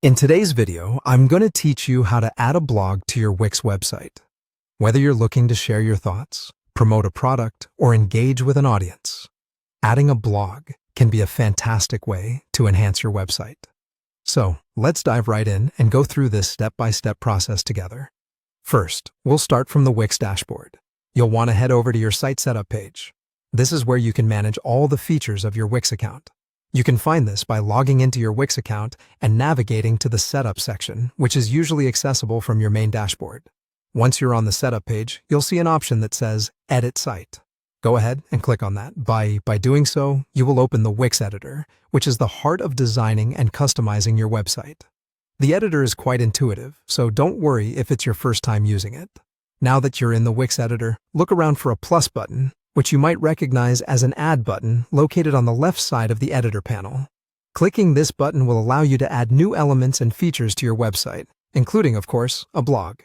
In today's video, I'm going to teach you how to add a blog to your Wix website. Whether you're looking to share your thoughts, promote a product, or engage with an audience, adding a blog can be a fantastic way to enhance your website. So, let's dive right in and go through this step-by-step process together. First, we'll start from the Wix dashboard. You'll want to head over to your site setup page. This is where you can manage all the features of your Wix account. You can find this by logging into your Wix account and navigating to the Setup section, which is usually accessible from your main dashboard. Once you're on the Setup page, you'll see an option that says Edit Site. Go ahead and click on that. By doing so, you will open the Wix editor, which is the heart of designing and customizing your website. The editor is quite intuitive, so don't worry if it's your first time using it. Now that you're in the Wix editor, look around for a plus button, which you might recognize as an Add button located on the left side of the editor panel. Clicking this button will allow you to add new elements and features to your website, including, of course, a blog.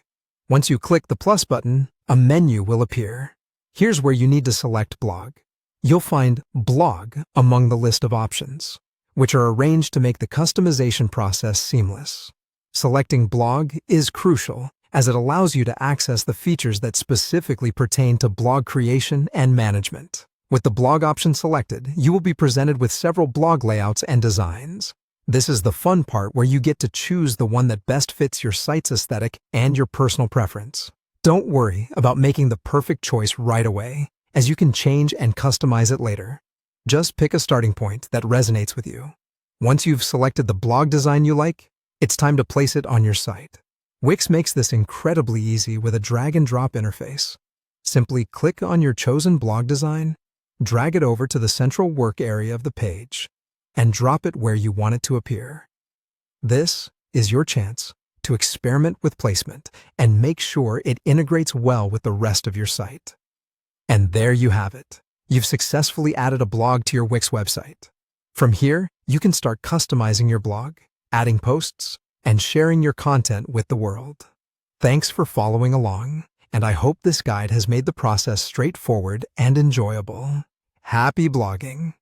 Once you click the plus button, a menu will appear. Here's where you need to select Blog. You'll find Blog among the list of options, which are arranged to make the customization process seamless. Selecting Blog is crucial, as it allows you to access the features that specifically pertain to blog creation and management. With the blog option selected, you will be presented with several blog layouts and designs. This is the fun part where you get to choose the one that best fits your site's aesthetic and your personal preference. Don't worry about making the perfect choice right away, as you can change and customize it later. Just pick a starting point that resonates with you. Once you've selected the blog design you like, it's time to place it on your site. Wix makes this incredibly easy with a drag-and-drop interface. Simply click on your chosen blog design, drag it over to the central work area of the page, and drop it where you want it to appear. This is your chance to experiment with placement and make sure it integrates well with the rest of your site. And there you have it. You've successfully added a blog to your Wix website. From here, you can start customizing your blog, adding posts, and sharing your content with the world. Thanks for following along, and I hope this guide has made the process straightforward and enjoyable. Happy blogging!